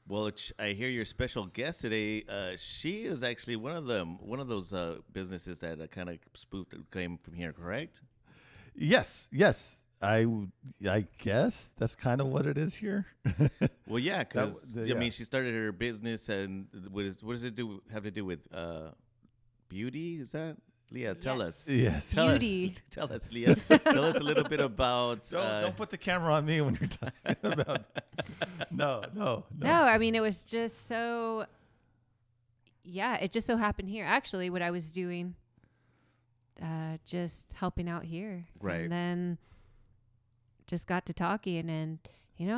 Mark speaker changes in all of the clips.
Speaker 1: Well, I hear your special guest today. She is actually one of those businesses that kind of spoofed came from here, correct?
Speaker 2: Yes. I guess that's kind of what it is here.
Speaker 1: Well, yeah, because I mean, she started her business, and what does it have to do with beauty? Is that? Leah, tell us.
Speaker 2: Yes.
Speaker 3: Beauty.
Speaker 1: Tell us, Leah. Tell us a little bit about.
Speaker 2: Don't put the camera on me when you're talking about. No.
Speaker 3: No, I mean, it was just so. Yeah, it just so happened here. Actually, what I was doing, just helping out here,
Speaker 1: right?
Speaker 3: And then just got to talking, and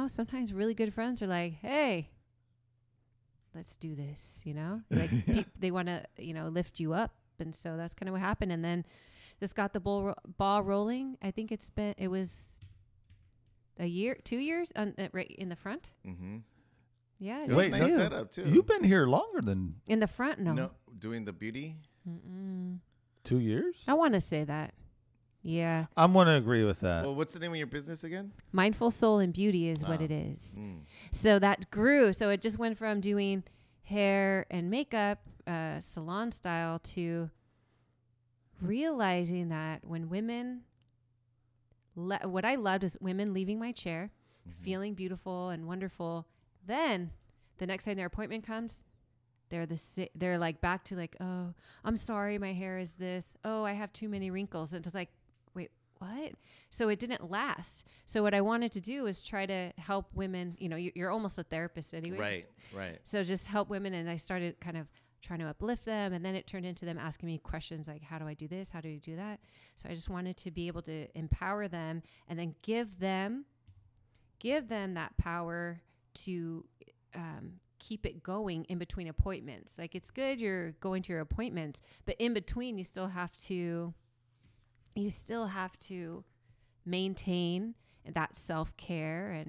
Speaker 3: sometimes really good friends are like, "Hey, let's do this." Like they want to, lift you up. And so that's kind of what happened. And then just got the ball rolling. I think it was a year, 2 years right in the front.
Speaker 1: Mm-hmm.
Speaker 3: Yeah.
Speaker 2: Wait,
Speaker 1: nice setup too.
Speaker 2: You've been here longer than
Speaker 3: in the front.
Speaker 1: No, doing the beauty.
Speaker 2: 2 years.
Speaker 3: I want to say that. Yeah.
Speaker 2: I'm going to agree with that.
Speaker 1: Well, what's the name of your business again?
Speaker 3: Mindful Soul and Beauty is what it is. So that grew. So it just went from doing hair and makeup, salon style, to realizing that when women, what I loved is women leaving my chair, feeling beautiful and wonderful. Then the next time their appointment comes, they're like back to like, oh, I'm sorry, my hair is this. Oh, I have too many wrinkles. And it's like, wait, what? So it didn't last. So what I wanted to do is try to help women. You're almost a therapist anyway.
Speaker 1: Right.
Speaker 3: So just help women. And I started kind of trying to uplift them. And then it turned into them asking me questions like, how do I do this? How do you do that? So I just wanted to be able to empower them and then give them that power to keep it going in between appointments. Like, it's good you're going to your appointments, but in between you still have to maintain that self-care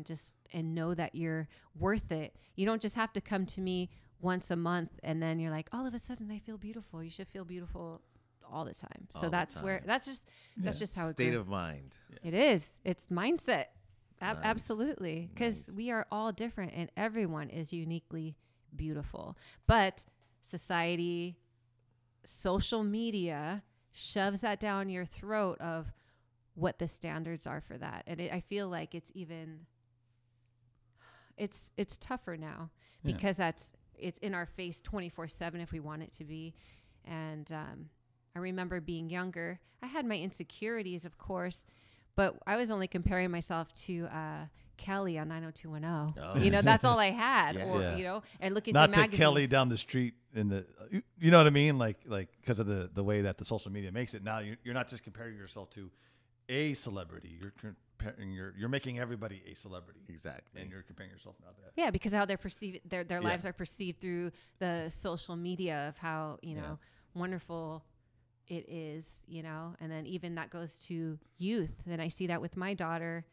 Speaker 3: and know that you're worth it. You don't just have to come to me once a month and then you're like, all of a sudden I feel beautiful. You should feel beautiful all the time. So that's just how
Speaker 1: state of mind.
Speaker 3: It is. It's mindset. Absolutely. Because we are all different and everyone is uniquely beautiful. But society, social media shoves that down your throat of what the standards are for that. And I feel like it's tougher now because it's in our face 24/7 if we want it to be. And I remember being younger. I had my insecurities, of course, but I was only comparing myself to Kelly on 90210.
Speaker 1: Oh.
Speaker 3: That's all I had.
Speaker 1: Yeah.
Speaker 3: Or, and looking
Speaker 2: not
Speaker 3: through
Speaker 2: to
Speaker 3: magazines.
Speaker 2: Kelly down the street in the, you know what I mean? Like because of the way that the social media makes it. Now you're not just comparing yourself to a celebrity. You're making everybody a celebrity.
Speaker 1: Exactly.
Speaker 2: And you're comparing yourself now to that.
Speaker 3: Yeah, because how they're perceived, their lives are perceived through the social media of how, wonderful it is, and then even that goes to youth. And I see that with my daughter,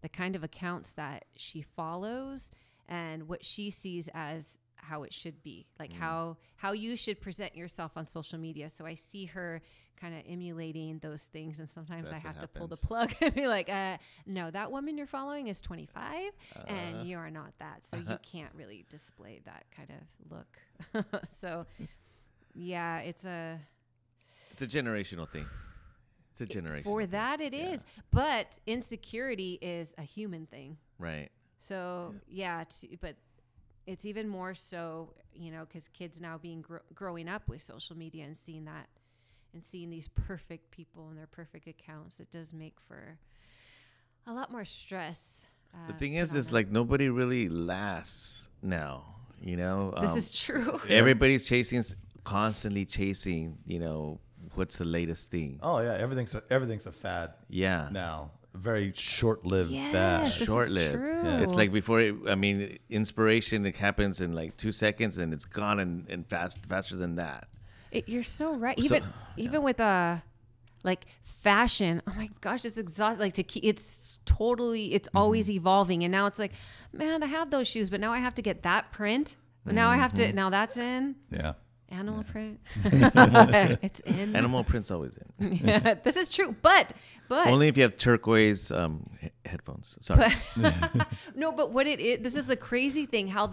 Speaker 3: the kind of accounts that she follows and what she sees as how it should be, like how you should present yourself on social media. So I see her kind of emulating those things, and sometimes I have to pull the plug and be like, no, that woman you're following is 25 and you are not that, so you can't really display that kind of look. So yeah, it's a
Speaker 1: generational thing. It's a generational
Speaker 3: for
Speaker 1: thing.
Speaker 3: that it is, but insecurity is a human thing,
Speaker 1: right?
Speaker 3: So but it's even more so, because kids now being growing up with social media and seeing that and seeing these perfect people and their perfect accounts, it does make for a lot more stress.
Speaker 1: The thing is like nobody really lasts now,
Speaker 3: This is true.
Speaker 1: Everybody's constantly chasing, what's the latest thing.
Speaker 2: Oh yeah, everything's a fad.
Speaker 1: Yeah.
Speaker 2: Now. Very short-lived
Speaker 3: fad.
Speaker 1: Short-lived.
Speaker 2: Yeah.
Speaker 1: It's like inspiration, it happens in like 2 seconds and it's gone and faster than that.
Speaker 3: You're so right. Even with like fashion, oh my gosh, it's exhausting. Like it's always evolving. And now it's like, man, I have those shoes, but now I have to get that print. Now I have to, now that's in.
Speaker 2: Yeah.
Speaker 3: Animal print. It's in.
Speaker 1: Animal print's always in.
Speaker 3: Yeah, this is true, but
Speaker 1: only if you have turquoise headphones. Sorry.
Speaker 3: No, but what it is, this is the crazy thing. How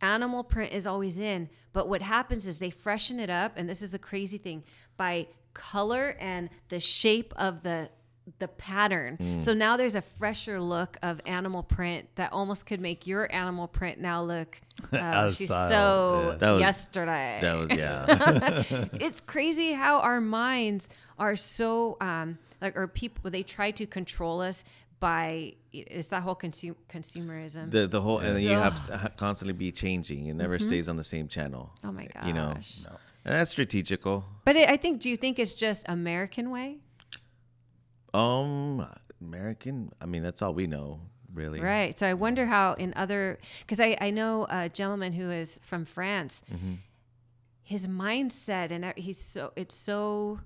Speaker 3: animal print is always in, but what happens is they freshen it up, and this is a crazy thing, by color and the shape of the pattern. So now there's a fresher look of animal print that almost could make your animal print now look she's so yesterday.
Speaker 1: That was
Speaker 3: It's crazy how our minds are so or people, they try to control us by, it's that whole consumerism.
Speaker 1: The whole, and then you have to constantly be changing. It never stays on the same channel.
Speaker 3: Oh my gosh.
Speaker 1: No. And that's strategical.
Speaker 3: But do you think it's just American way?
Speaker 1: American, I mean, that's all we know, really.
Speaker 3: Right. So I wonder how in other, because I know a gentleman who is from France. His mindset and it's so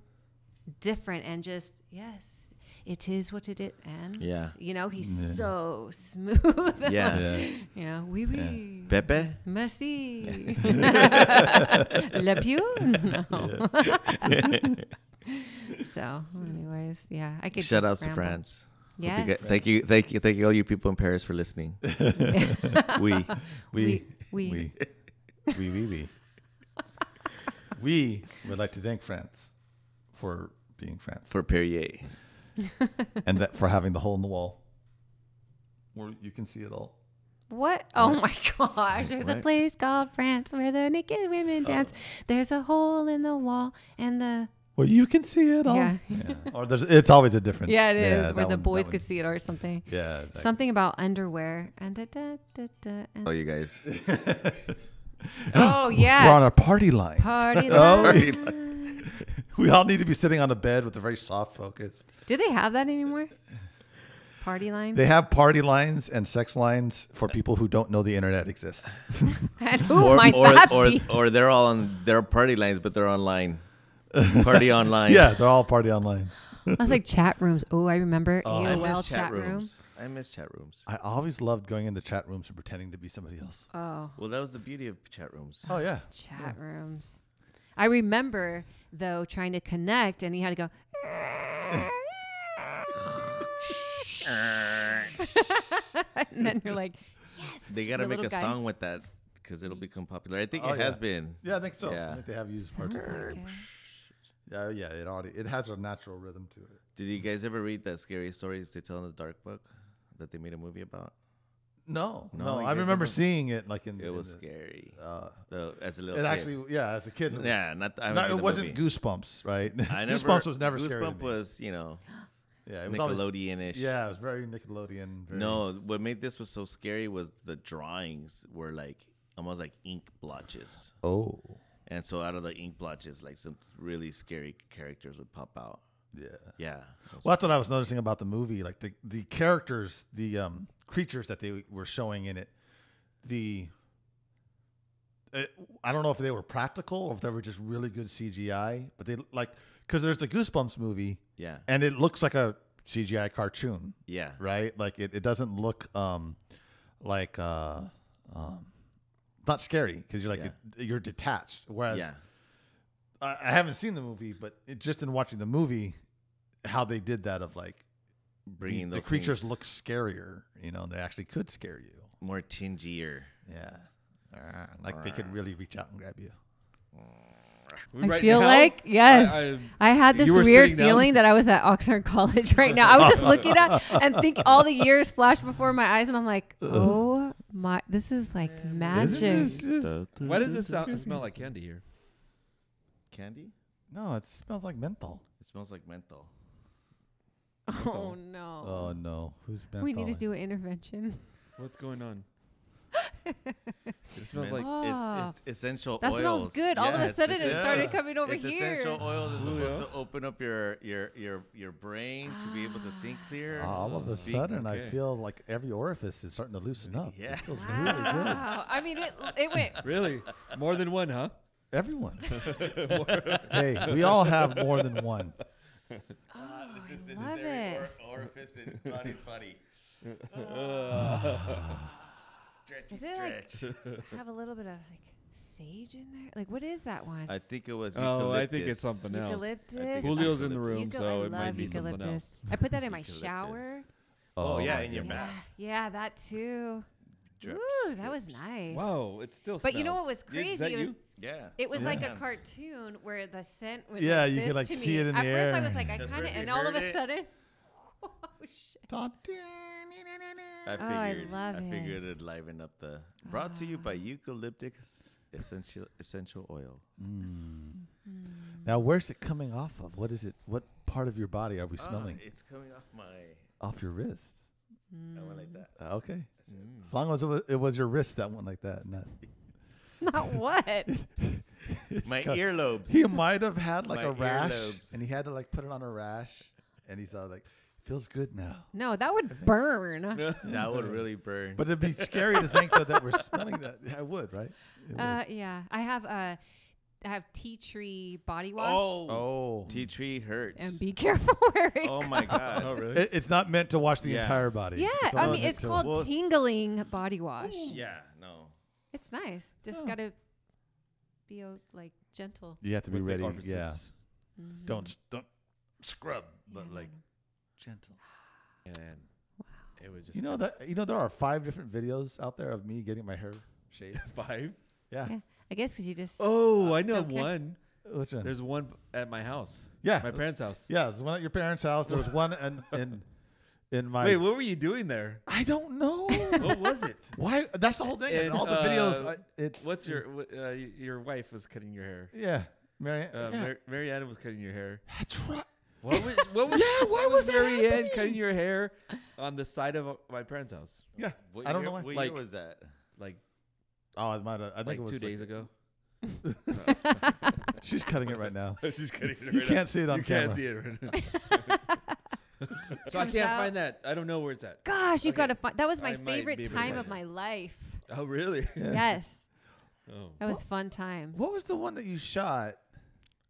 Speaker 3: different, and just it is what it is, and he's so smooth. Oui.
Speaker 1: Pepe,
Speaker 3: merci. Le più? No. So, anyways, I could
Speaker 1: shout outs to France.
Speaker 3: Yes.
Speaker 1: Thank you, all you people in Paris for listening. We
Speaker 2: would like to thank France for being France,
Speaker 1: for Perrier,
Speaker 2: and that for having the hole in the wall where you can see it all.
Speaker 3: What? Oh my gosh! There's a place called France where the naked women dance. There's a hole in the wall, and
Speaker 2: where you can see it all.
Speaker 3: Yeah.
Speaker 2: Or it's always a different.
Speaker 3: Yeah, it is where the boys could see it or something.
Speaker 2: Yeah. Exactly.
Speaker 3: Something about underwear and
Speaker 1: oh, you guys.
Speaker 3: Oh yeah.
Speaker 2: We're on a party line.
Speaker 3: Party line.
Speaker 2: We all need to be sitting on a bed with a very soft focus.
Speaker 3: Do they have that anymore? Party line?
Speaker 2: They have party lines and sex lines for people who don't know the internet exists.
Speaker 3: And who might that be?
Speaker 1: Or they're all on their party lines, but they're online. Party online.
Speaker 2: Yeah, they're all party online.
Speaker 3: I was like chat rooms. Oh, I remember AOL
Speaker 1: I miss
Speaker 3: chat rooms.
Speaker 1: I miss chat rooms.
Speaker 2: I always loved going into chat rooms and pretending to be somebody else.
Speaker 3: Oh.
Speaker 1: Well, that was the beauty of chat rooms.
Speaker 2: Oh, yeah.
Speaker 3: Chat rooms. I remember, though, trying to connect, and you had to go... and then you're like, yes.
Speaker 1: They got to make a song with that because it'll become popular. I think it has been.
Speaker 2: Yeah, I think so.
Speaker 1: Yeah.
Speaker 2: I think they have used parts of it. Yeah, it has a natural rhythm to it.
Speaker 1: Did you guys ever read that Scary Stories They Tell in the Dark book that they made a movie about?
Speaker 2: No. I remember seeing it like in.
Speaker 1: It was scary. As a little.
Speaker 2: It
Speaker 1: kid.
Speaker 2: actually, as a kid.
Speaker 1: It
Speaker 2: wasn't Goosebumps, right?
Speaker 1: Goosebumps
Speaker 2: was never scary.
Speaker 1: Goosebumps was,
Speaker 2: Yeah, it was
Speaker 1: Nickelodeon-ish.
Speaker 2: Yeah, it was very Nickelodeon.
Speaker 1: No, what made this was so scary was the drawings were like almost like ink blotches.
Speaker 2: Oh.
Speaker 1: And so out of the ink blotches, like some really scary characters would pop out.
Speaker 2: Yeah.
Speaker 1: Yeah.
Speaker 2: Well, that's what I was noticing about the movie. Like the characters, the creatures that they were showing in it, I don't know if they were practical or if they were just really good CGI, but they because there's the Goosebumps movie.
Speaker 1: Yeah.
Speaker 2: And it looks like a CGI cartoon.
Speaker 1: Yeah.
Speaker 2: Right? Like it doesn't look not scary because you're you're detached. Whereas I haven't seen the movie, but just in watching the movie, how they did that of like
Speaker 1: bringing
Speaker 2: the creatures look scarier, and they actually could scare you.
Speaker 1: More tingier.
Speaker 2: Yeah. Like they could really reach out and grab you.
Speaker 3: I feel like, yes. I had this weird feeling that I was at Oxnard College right now. I was just looking at and think all the years flashed before my eyes, and I'm like, oh my, this is like magic.
Speaker 4: Why does it smell like candy here?
Speaker 1: Candy?
Speaker 2: No, it smells like menthol.
Speaker 1: It smells like menthol.
Speaker 3: Oh, no.
Speaker 2: Oh, no. Who's menthol?
Speaker 3: We need to do an intervention.
Speaker 4: What's going on? It smells like
Speaker 1: it's essential oils.
Speaker 3: That smells good. All of a sudden, it started coming over
Speaker 1: it's
Speaker 3: here.
Speaker 1: Essential oil is supposed to open up your brain to be able to think clear.
Speaker 2: All of a sudden, I feel like every orifice is starting to loosen up.
Speaker 1: Yeah,
Speaker 2: it feels really good.
Speaker 3: I mean, it went
Speaker 4: really more than one, huh?
Speaker 2: Everyone. Hey, we all have more than one.
Speaker 1: This is every orifice in Lonnie's body. Stretch.
Speaker 3: Like, have a little bit of like sage in there? Like, what is that one?
Speaker 1: I think it was.
Speaker 4: Oh, I think it's something else.
Speaker 3: Eucalyptus.
Speaker 4: Julio's in the room, so it might be something else.
Speaker 3: I put that in my shower.
Speaker 1: Oh yeah, in your bath.
Speaker 3: Yeah, that too.
Speaker 1: Drips.
Speaker 3: Ooh, that was nice.
Speaker 4: Wow, it still.
Speaker 3: But you know what was crazy? It was like a
Speaker 1: hands.
Speaker 3: cartoon where the scent was
Speaker 2: Yeah,
Speaker 3: like
Speaker 2: you
Speaker 3: this
Speaker 2: could like
Speaker 3: to
Speaker 2: see
Speaker 3: me.
Speaker 2: it in the air.
Speaker 3: At first I was like, I
Speaker 1: That's
Speaker 3: kind of,
Speaker 1: first you
Speaker 3: and all of
Speaker 1: heard
Speaker 3: a
Speaker 1: it.
Speaker 3: sudden, oh shit.
Speaker 1: I
Speaker 3: love it.
Speaker 1: figured it'd liven up the. Brought to you by Eucalyptus Essential Oil.
Speaker 2: Now, where's it coming off of? What is it? What part of your body are we smelling?
Speaker 1: It's coming off my.
Speaker 2: Off your wrist.
Speaker 1: I went like that.
Speaker 2: Okay. As long as it was your wrist that went like that, not.
Speaker 3: Not what?
Speaker 1: My earlobes.
Speaker 2: He might have had like
Speaker 1: My
Speaker 2: a rash,
Speaker 1: earlobes.
Speaker 2: and he had to like put it on a rash, and he's like, feels good now.
Speaker 3: No, that would burn.
Speaker 1: That would really burn.
Speaker 2: But it'd be scary to think that we're smelling that. I would, right? It would.
Speaker 3: Yeah, I have tea tree body wash.
Speaker 2: Oh.
Speaker 1: Tea tree hurts.
Speaker 3: And be careful where it
Speaker 1: Oh my God.
Speaker 4: Oh, really?
Speaker 2: It's not meant to wash the
Speaker 1: Yeah.
Speaker 2: entire body.
Speaker 3: Yeah,
Speaker 2: It's
Speaker 3: I
Speaker 2: only
Speaker 3: mean,
Speaker 2: meant
Speaker 3: it's
Speaker 2: to-
Speaker 3: called tingling body wash.
Speaker 1: Yeah, no.
Speaker 3: It's nice. Just gotta be like gentle.
Speaker 2: You have to be
Speaker 4: With the
Speaker 2: ready.
Speaker 4: orifices.
Speaker 2: Yeah.
Speaker 3: Mhm.
Speaker 2: Don't scrub, but
Speaker 3: Yeah,
Speaker 2: like
Speaker 3: no.
Speaker 2: gentle.
Speaker 4: And it was just
Speaker 2: You know there are 5 different videos out there of me getting my hair shaved.
Speaker 4: 5.
Speaker 2: Yeah.
Speaker 3: Yeah. I guess because you just.
Speaker 4: Oh, I know
Speaker 3: don't care.
Speaker 4: one.
Speaker 2: Which one?
Speaker 4: There's one at my house.
Speaker 2: Yeah.
Speaker 4: My parents' house.
Speaker 2: Yeah, there's one at your parents' house. There was one in my.
Speaker 4: Wait, what were you doing there?
Speaker 2: I don't know.
Speaker 4: What was it?
Speaker 2: Why? That's the whole thing. And
Speaker 4: And,
Speaker 2: all the videos. It's
Speaker 4: What's your wife was cutting your hair?
Speaker 2: Yeah, Mary. Yeah.
Speaker 4: Marianne was cutting your hair.
Speaker 2: That's right.
Speaker 4: What was
Speaker 2: Yeah, why was that
Speaker 4: Marianne
Speaker 2: happening?
Speaker 4: cutting your hair on the side of my parents' house?
Speaker 2: Yeah.
Speaker 1: What
Speaker 2: I don't
Speaker 1: year,
Speaker 2: know why.
Speaker 1: What
Speaker 4: Like-
Speaker 1: year was that?
Speaker 4: Like
Speaker 2: Oh, it might have. I think
Speaker 4: like
Speaker 2: it was
Speaker 4: 2
Speaker 2: like-
Speaker 4: days ago.
Speaker 2: She's cutting it right now.
Speaker 4: She's cutting it
Speaker 2: You can't see it on
Speaker 4: You
Speaker 2: camera.
Speaker 4: can't see it right now. So I
Speaker 3: Comes
Speaker 4: can't
Speaker 3: out.
Speaker 4: find that. I don't know where it's at.
Speaker 3: Gosh, you
Speaker 4: Okay.
Speaker 3: gotta find. That was my
Speaker 4: I might be
Speaker 3: favorite
Speaker 4: able to
Speaker 3: time
Speaker 4: find
Speaker 3: of
Speaker 4: it.
Speaker 3: my life.
Speaker 4: Oh, really?
Speaker 2: Yeah.
Speaker 3: Yes,
Speaker 4: Oh.
Speaker 3: that was fun times.
Speaker 2: What was the one that you shot?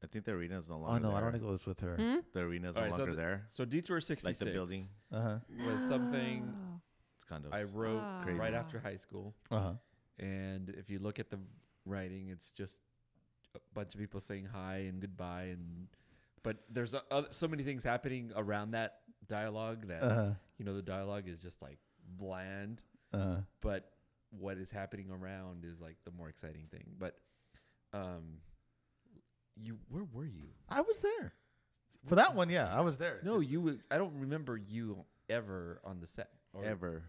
Speaker 1: I think the arena's no
Speaker 2: Oh
Speaker 1: longer
Speaker 2: no,
Speaker 1: there.
Speaker 2: I don't think it was with her.
Speaker 3: Hmm?
Speaker 1: The arena's
Speaker 4: All
Speaker 1: no
Speaker 4: right, so
Speaker 1: longer
Speaker 4: the-
Speaker 1: there.
Speaker 4: So Detour 66
Speaker 1: Like the building.
Speaker 2: Uh huh.
Speaker 4: was something
Speaker 3: Oh.
Speaker 1: It's condos.
Speaker 4: I wrote
Speaker 3: Oh.
Speaker 4: right after high school.
Speaker 2: Uh huh.
Speaker 4: And if you look at the writing, it's just a bunch of people saying hi and goodbye, but there's so many things happening around that dialogue that the dialogue is just like bland, but what is happening around is like the more exciting thing. But where were you?
Speaker 2: I was there for that one. Yeah, I was there.
Speaker 4: No, I don't remember you ever on the set.
Speaker 1: Ever.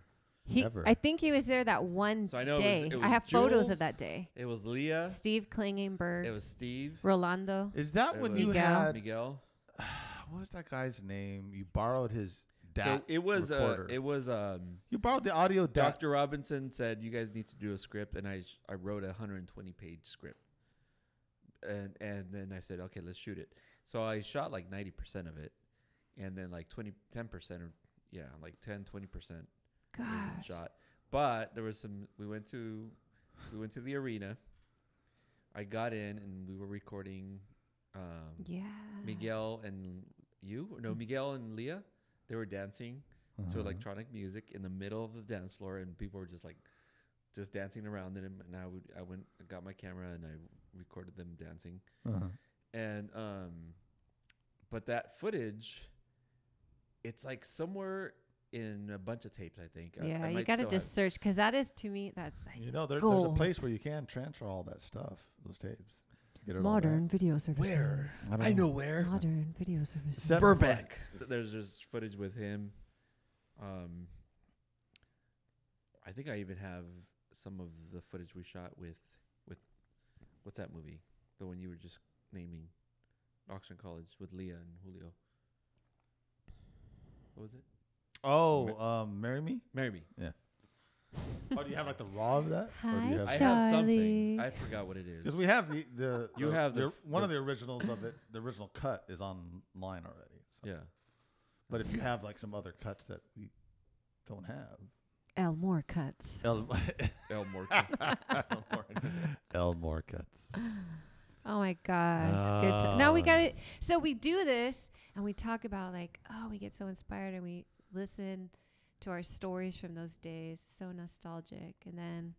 Speaker 2: Ever.
Speaker 3: I think he was there that one
Speaker 4: So I know
Speaker 3: day.
Speaker 4: it was
Speaker 3: I have photos
Speaker 4: Jules.
Speaker 3: of that day.
Speaker 4: It was Leah.
Speaker 3: Steve Klingenberg,
Speaker 4: It was Steve.
Speaker 3: Rolando.
Speaker 2: Is that
Speaker 4: It
Speaker 2: when
Speaker 4: was
Speaker 2: you
Speaker 3: Miguel.
Speaker 2: had?
Speaker 4: Miguel.
Speaker 2: What was that guy's name? You borrowed his
Speaker 4: So
Speaker 2: DAT
Speaker 4: it was
Speaker 2: recorder. You borrowed the audio DAT.
Speaker 4: Dr. Robinson said you guys need to do a script, and I wrote a 120-page script, and then I said, okay, let's shoot it. So I shot like 90% of it, and then like 10%, or like 10-20% wasn't
Speaker 3: Gosh.
Speaker 4: shot. But there was some. We went to the arena. I got in, and we were recording.
Speaker 3: Yeah.
Speaker 4: Miguel and Miguel and Leah. They were dancing to electronic music in the middle of the dance floor, and people were just dancing around them. And I got my camera, and I recorded them dancing. And but that footage, it's like somewhere in a bunch of tapes, I think.
Speaker 3: Yeah,
Speaker 4: I
Speaker 3: you
Speaker 4: might
Speaker 3: gotta
Speaker 4: still
Speaker 3: just
Speaker 4: have-
Speaker 3: search because that is, to me, that's like
Speaker 2: There's a
Speaker 3: gold.
Speaker 2: place where you can transfer all that stuff, those tapes. Get it all
Speaker 3: modern
Speaker 2: back.
Speaker 3: video services.
Speaker 4: Where?
Speaker 2: I don't
Speaker 4: I
Speaker 2: know.
Speaker 4: know where.
Speaker 3: Modern video services.
Speaker 2: Except
Speaker 4: Burbank. There's just footage with him. I think I even have some of the footage we shot with what's that movie? The one you were just naming, Oxford College, with Leah and Julio. What was it?
Speaker 2: Oh, Marry Me?
Speaker 4: Marry Me.
Speaker 2: Oh, do you have like the raw of that? Or do
Speaker 3: Hi,
Speaker 2: you have
Speaker 4: I
Speaker 3: Charlie.
Speaker 4: have something. I forgot what it is.
Speaker 2: Because we have the
Speaker 4: You have the
Speaker 2: one of the originals of it. The original cut is online already. So.
Speaker 4: Yeah.
Speaker 2: But if you have like some other cuts that we don't have,
Speaker 3: Elmore cuts.
Speaker 4: Elmore.
Speaker 2: Elmore cuts.
Speaker 3: Oh my gosh. Good. Now we got it. So we do this and we talk about like, oh, we get so inspired and we listen to our stories from those days. So nostalgic. And then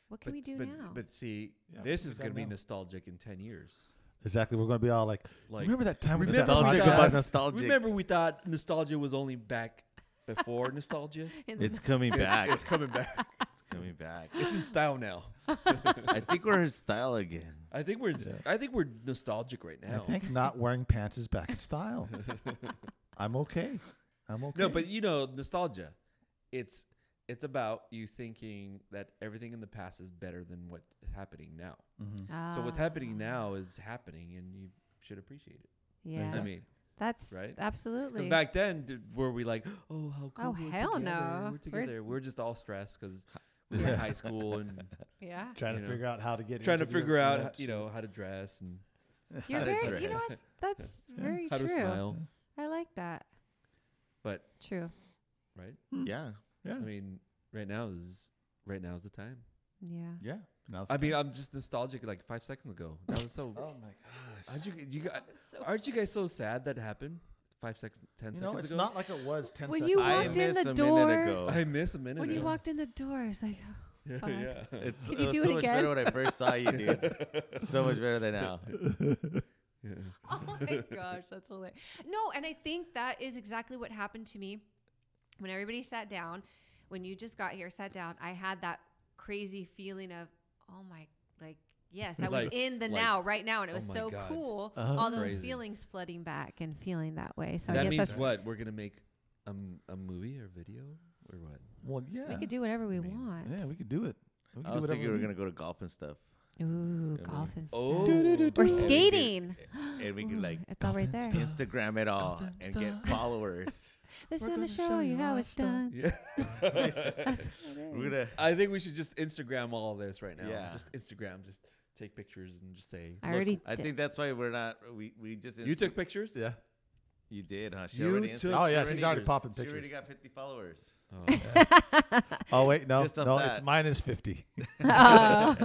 Speaker 3: What can we do now?
Speaker 4: But see, this is going to be nostalgic in 10 years.
Speaker 2: Exactly. We're going to be all like remember that time we did that
Speaker 1: nostalgic
Speaker 2: podcast?
Speaker 1: about nostalgic.
Speaker 4: Remember we thought nostalgia was only back before nostalgia?
Speaker 1: It's coming back.
Speaker 4: It's coming back.
Speaker 1: It's coming back.
Speaker 4: It's in style now.
Speaker 1: I think we're in style again.
Speaker 4: I think we're nostalgic right now.
Speaker 2: I think not wearing pants is back in style. I'm okay.
Speaker 4: No, but nostalgia. It's about you thinking that everything in the past is better than what's happening now. So what's happening now is happening, and you should appreciate it.
Speaker 3: Yeah.
Speaker 4: I mean,
Speaker 3: that's
Speaker 4: right.
Speaker 3: Absolutely.
Speaker 4: Because back then, were we like, oh, how cool?
Speaker 3: Oh, hell no.
Speaker 4: We're together. We're just all stressed because we were in high school and
Speaker 2: trying to figure out how to get.
Speaker 4: Trying to figure out how to dress and.
Speaker 3: You're very. You know what? That's very
Speaker 4: how
Speaker 3: true.
Speaker 4: to smile.
Speaker 3: I like that.
Speaker 4: But
Speaker 3: true.
Speaker 4: Right.
Speaker 1: Yeah.
Speaker 2: Yeah.
Speaker 4: I mean, right now is the time.
Speaker 3: Yeah.
Speaker 2: Yeah.
Speaker 4: I mean, I'm just nostalgic. Like 5 seconds ago, that was so.
Speaker 2: Oh my gosh!
Speaker 4: Aren't you guys so sad that happened 5 seconds, 10 seconds
Speaker 2: it's
Speaker 4: ago?
Speaker 2: not like it was 10
Speaker 3: When
Speaker 2: seconds.
Speaker 3: you walked in the door,
Speaker 4: I miss a minute.
Speaker 3: When you walked in the door, it's like, oh,
Speaker 4: yeah.
Speaker 1: It's
Speaker 3: Can you do
Speaker 1: so
Speaker 3: it
Speaker 1: much
Speaker 3: again?
Speaker 1: better when I first saw you, dude. So much better than now.
Speaker 4: Yeah.
Speaker 3: oh my gosh, that's hilarious. No, and I think that is exactly what happened to me when everybody sat down. When you just got here, sat down, I had that crazy feeling of, oh my, like, yes, I was in the now, right now, and it was so
Speaker 4: God.
Speaker 3: cool. All those
Speaker 4: Crazy.
Speaker 3: feelings flooding back and feeling that way. So
Speaker 4: that
Speaker 3: I guess
Speaker 4: means
Speaker 3: that's
Speaker 4: what? We're gonna make a movie or video or what?
Speaker 2: Well, yeah.
Speaker 3: we could do whatever we want.
Speaker 2: Yeah, we could do it.
Speaker 1: I was thinking we were gonna go to golf and stuff.
Speaker 3: Ooh, golf and stuff.
Speaker 4: Oh.
Speaker 3: Or skating.
Speaker 1: And we could like
Speaker 3: it's all right there.
Speaker 1: Instagram it all and get followers.
Speaker 3: This is gonna show you how it's done.
Speaker 4: Yeah.
Speaker 3: That's
Speaker 1: We're gonna.
Speaker 4: I think we should just Instagram all this right now.
Speaker 1: Yeah.
Speaker 4: Just Instagram. Just take pictures and just say.
Speaker 3: I already.
Speaker 1: I think that's why we're not. We just.
Speaker 4: You took pictures?
Speaker 2: Yeah.
Speaker 1: You did, huh? She
Speaker 4: You
Speaker 1: already
Speaker 4: took-
Speaker 2: Oh yeah, she's already popping
Speaker 1: She already
Speaker 2: pictures.
Speaker 1: got 50 followers.
Speaker 4: Oh.
Speaker 2: Oh wait, no,
Speaker 1: Just of
Speaker 2: no,
Speaker 1: that.
Speaker 2: it's minus 50.
Speaker 3: I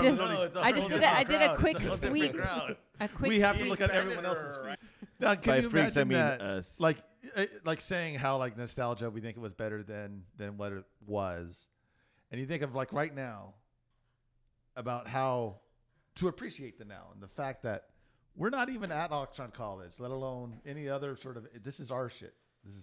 Speaker 3: did.
Speaker 1: No, it's a
Speaker 3: I
Speaker 1: whole
Speaker 3: just did.
Speaker 1: different
Speaker 3: I did a
Speaker 1: crowd.
Speaker 3: quick
Speaker 1: It's a whole different
Speaker 3: sweep.
Speaker 1: crowd.
Speaker 3: A quick.
Speaker 2: We have to
Speaker 3: sweep.
Speaker 2: look at everyone else's feet. Now, can
Speaker 1: By
Speaker 2: you
Speaker 1: freaks, I
Speaker 2: imagine
Speaker 1: mean
Speaker 2: that?
Speaker 1: us.
Speaker 2: Like saying how like nostalgia, we think it was better than what it was, and you think of like right now about how to appreciate the now and the fact that we're not even at Oxford College, let alone any other sort of. This is our shit. This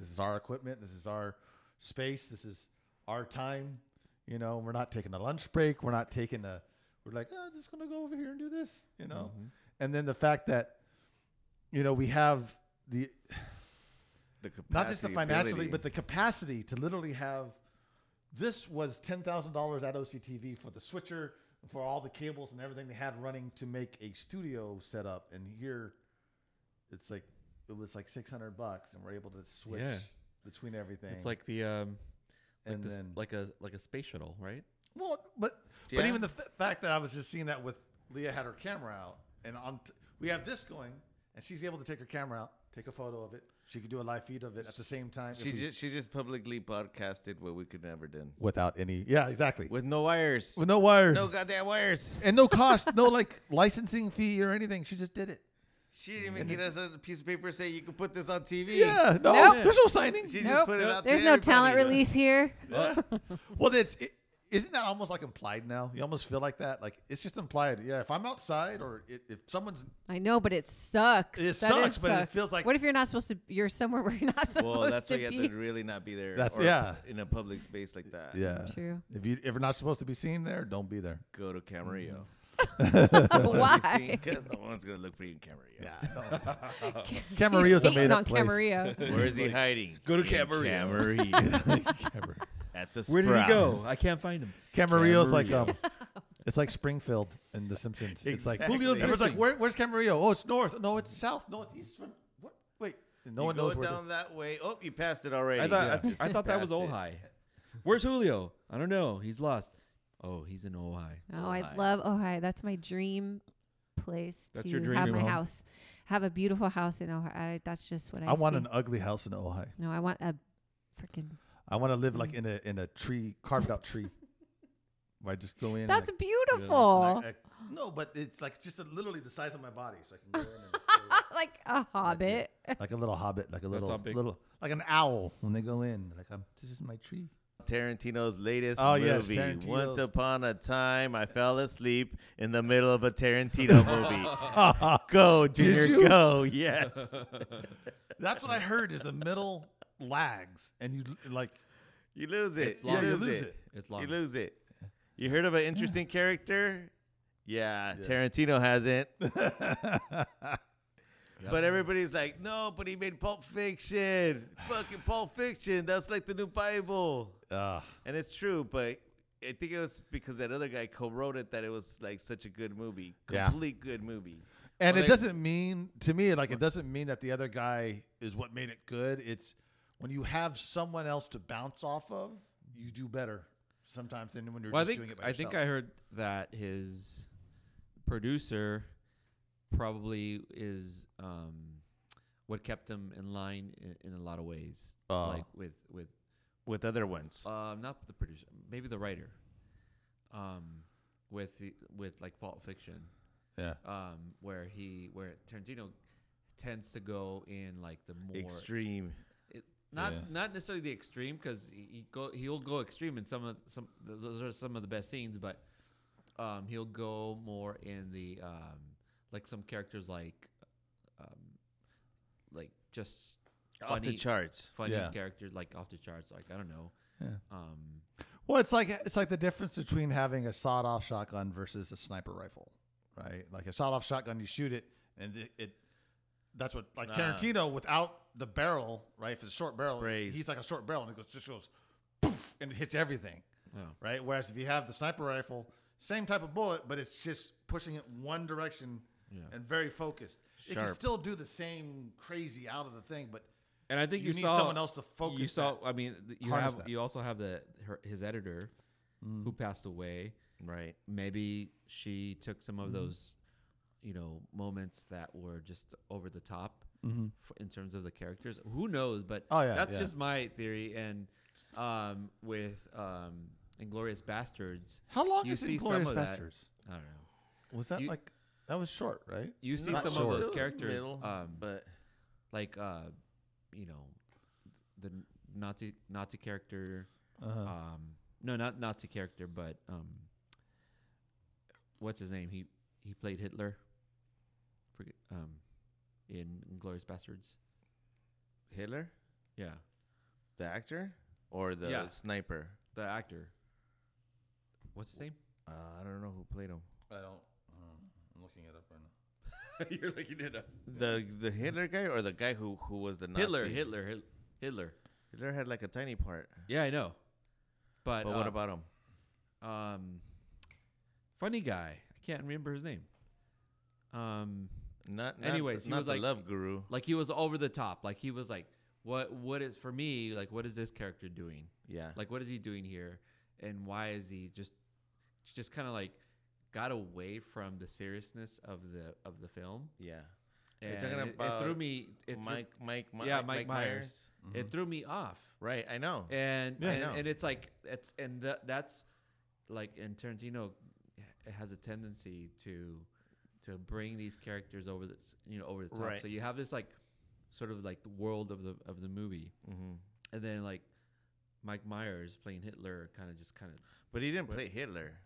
Speaker 2: is our equipment. This is our space. This is our time. You know, we're not taking a lunch break. We're not taking a. We're like, oh, just gonna go over here and do this. You know, and then the fact that, you know, we have the not just the financially,
Speaker 1: ability.
Speaker 2: but the capacity to literally have. This was $10,000 at OCTV for the switcher, for all the cables and everything they had running to make a studio setup. And here, it's like it was like $600, and we're able to switch between everything.
Speaker 4: It's like the
Speaker 2: and then
Speaker 4: like a space shuttle, right?
Speaker 2: well, but even the fact that I was just seeing that with Leah had her camera out, and we have this going, and she's able to take her camera out, take a photo of it. She could do a live feed of it at the same time.
Speaker 1: She just publicly podcasted what we could never done.
Speaker 2: Without any, exactly.
Speaker 1: With no wires.
Speaker 2: With no wires.
Speaker 1: No goddamn wires.
Speaker 2: And no cost, no like licensing fee or anything. She just did it.
Speaker 1: She didn't even get us a piece of paper saying you can put this on TV.
Speaker 2: Yeah, no,
Speaker 3: Nope.
Speaker 2: there's no signing.
Speaker 1: She just put it out.
Speaker 3: There's
Speaker 1: to
Speaker 3: no
Speaker 1: everybody.
Speaker 3: talent release here.
Speaker 2: Well, isn't that almost like implied now? You almost feel like that. Like it's just implied. Yeah, if I'm outside or if someone's,
Speaker 3: I know, but it sucks.
Speaker 2: it sucks, but it feels like.
Speaker 3: What if you're not supposed to? You're somewhere where you're not supposed
Speaker 1: Well, that's
Speaker 3: to
Speaker 1: why you
Speaker 3: be.
Speaker 1: have to really not be there.
Speaker 2: That's-
Speaker 1: or
Speaker 2: yeah.
Speaker 1: in a public space like that.
Speaker 2: Yeah,
Speaker 3: True.
Speaker 2: If you're not supposed to be seen there, don't be there.
Speaker 1: Go to Camarillo.
Speaker 3: Why?
Speaker 1: Because no one's gonna look for you in Camarillo.
Speaker 2: Yeah, Camarillo's a
Speaker 3: He's
Speaker 2: made
Speaker 3: hating
Speaker 2: up
Speaker 3: on
Speaker 2: place.
Speaker 3: Camarillo.
Speaker 1: Where is he hiding?
Speaker 4: Go to
Speaker 1: In
Speaker 4: Camarillo.
Speaker 1: Camarillo. At the
Speaker 4: Where did he go?
Speaker 1: Sprouts.
Speaker 4: I can't find him.
Speaker 2: Camarillo's like it's like Springfield in The Simpsons. It's like
Speaker 1: Exactly.
Speaker 2: Julio's. Everyone's like,
Speaker 4: missing.
Speaker 2: where's Camarillo? Oh, it's north. No, it's south. No, it's east. What? Wait, and no
Speaker 1: You
Speaker 2: one
Speaker 1: go
Speaker 2: knows where it
Speaker 1: down
Speaker 2: is.
Speaker 1: that way. Oh, you passed it already.
Speaker 4: I thought
Speaker 1: Yeah.
Speaker 4: I thought that was
Speaker 1: Passed it.
Speaker 4: Ojai. Where's Julio? I don't know. He's lost. Oh, he's in Ojai.
Speaker 3: Oh, I
Speaker 1: Ojai.
Speaker 3: love Ojai. That's my dream place
Speaker 4: That's
Speaker 3: to
Speaker 4: your dream
Speaker 3: have my
Speaker 2: home?
Speaker 3: house. Have a beautiful house in Ojai. That's just what I
Speaker 2: I want
Speaker 3: see.
Speaker 2: an ugly house in Ojai.
Speaker 3: No, I want a freaking.
Speaker 2: I want to live like in a tree, carved out tree. Where I just go in.
Speaker 3: That's
Speaker 2: like,
Speaker 3: beautiful.
Speaker 2: no, but it's like just literally the size of my body, so I can go in and
Speaker 3: Like a hobbit.
Speaker 2: like a little hobbit, like a
Speaker 4: That's how
Speaker 2: little
Speaker 4: big?
Speaker 2: like an owl when they go in. Like this is my tree.
Speaker 1: Tarantino's latest movie.
Speaker 2: Yes,
Speaker 1: Once upon a time, I fell asleep in the middle of a Tarantino movie. Go, Junior, go. Yes.
Speaker 2: That's what I heard is the middle lags. And you
Speaker 1: lose it.
Speaker 2: You lose it.
Speaker 4: It's long.
Speaker 1: You lose it. You heard of an interesting character? Yeah, Tarantino hasn't. But everybody's like, no, but he made Pulp Fiction. Fucking Pulp Fiction. That's like the new Bible. And it's true, but I think it was because that other guy co-wrote it that it was like such a good movie. Complete good movie.
Speaker 2: And it doesn't mean, to me, like it doesn't mean that the other guy is what made it good. It's when you have someone else to bounce off of, you do better sometimes than when you're just doing it by yourself.
Speaker 4: I think I heard that his producer probably is what kept him in line in a lot of ways, like with
Speaker 1: other ones.
Speaker 4: Not the producer, maybe the writer. With like Pulp Fiction, where Tarantino tends to go in like the more
Speaker 1: extreme.
Speaker 4: Not necessarily the extreme, because he'll go extreme in those are some of the best scenes, but he'll go more in the like some characters like just
Speaker 1: off the charts,
Speaker 4: funny characters like off the charts, like I don't know.
Speaker 2: Well, it's like the difference between having a sawed-off shotgun versus a sniper rifle, right? Like a sawed-off shotgun, you shoot it, and that's what Tarantino without the barrel, right? If it's a short barrel, he's like a short barrel, and it just goes poof, and it hits everything, right? Whereas if you have the sniper rifle, same type of bullet, but it's just pushing it one direction and very focused. Sharp. It can still do the same crazy out of the thing, but
Speaker 4: and I think
Speaker 2: you need someone else to focus.
Speaker 4: You saw. I mean, you also have his editor who passed away.
Speaker 1: Right.
Speaker 4: Maybe she took some of those, moments that were just over the top in terms of the characters. Who knows? But that's just my theory. And with Inglourious Bastards,
Speaker 2: how long is Inglourious Bastards?
Speaker 4: I don't know.
Speaker 2: Was that that was short, right?
Speaker 4: You see some of those characters,
Speaker 1: but
Speaker 4: like the Nazi character. No, not Nazi character, but what's his name? He played Hitler. In Inglourious Bastards.
Speaker 1: Hitler?
Speaker 4: Yeah.
Speaker 1: The actor or the sniper?
Speaker 4: The actor. What's his name?
Speaker 1: I don't know who played him.
Speaker 2: I don't. I'm looking it up right now.
Speaker 4: You're looking it up.
Speaker 1: The Hitler guy or the guy who was the Nazi?
Speaker 4: Hitler.
Speaker 1: Hitler had like a tiny part.
Speaker 4: Yeah, I know. But
Speaker 1: what about him?
Speaker 4: Funny guy. I can't remember his name.
Speaker 1: Anyways, he was the love guru.
Speaker 4: Like he was over the top. Like he was like, what is for me? Like what is this character doing?
Speaker 1: Yeah.
Speaker 4: Like what is he doing here? And why is he just kind of like got away from the seriousness of the film?
Speaker 1: Yeah.
Speaker 4: And
Speaker 1: you're talking about
Speaker 4: it threw me.
Speaker 1: Mike
Speaker 4: Myers. Mm-hmm. It threw me off.
Speaker 1: Right, I know.
Speaker 4: And it's like that's like, and Tarantino has a tendency to bring these characters over the top.
Speaker 1: Right.
Speaker 4: So you have this like sort of like the world of the movie, and then like Mike Myers playing Hitler kind of.
Speaker 1: But he didn't play Hitler.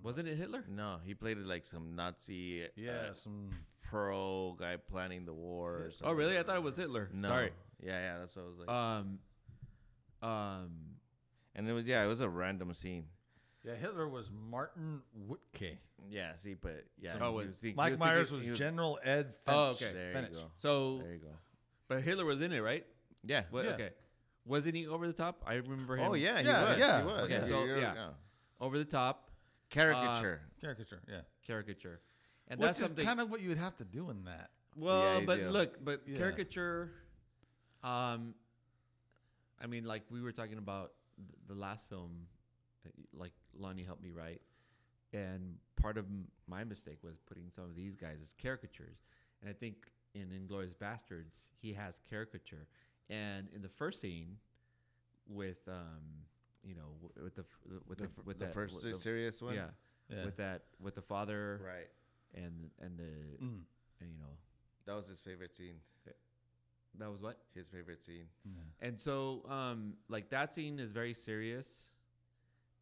Speaker 4: Wasn't it Hitler?
Speaker 1: No, he played it like some Nazi.
Speaker 2: Some
Speaker 1: pro guy planning the war. Or something.
Speaker 4: Oh, really? I thought it was Hitler.
Speaker 1: No.
Speaker 4: Sorry.
Speaker 1: Yeah, that's what I was like. And it was a random scene.
Speaker 2: Yeah, Hitler was Martin Wuttke.
Speaker 1: Yeah, see, but yeah.
Speaker 2: Mike Myers was General Ed Fench.
Speaker 4: Oh, okay.
Speaker 1: There you go.
Speaker 4: So
Speaker 1: there you go.
Speaker 4: But Hitler was in it, right?
Speaker 1: Yeah.
Speaker 4: Okay. Wasn't he over the top? I remember him.
Speaker 1: Oh yeah, he was.
Speaker 4: Okay, so over the top.
Speaker 1: Caricature.
Speaker 4: Caricature. And
Speaker 2: which
Speaker 4: that's
Speaker 2: is
Speaker 4: something
Speaker 2: kind of what you would have to do in that.
Speaker 4: Well, caricature. I mean, like we were talking about the last film, like Lonnie helped me write, and part of my mistake was putting some of these guys as caricatures, and I think in Inglourious Bastards he has caricature, and in the first scene with the
Speaker 1: first serious one,
Speaker 4: with the father,
Speaker 1: right,
Speaker 4: and the and
Speaker 1: that was his favorite scene.
Speaker 4: That was what?
Speaker 1: His favorite scene.
Speaker 2: Yeah.
Speaker 4: And so, like that scene is very serious,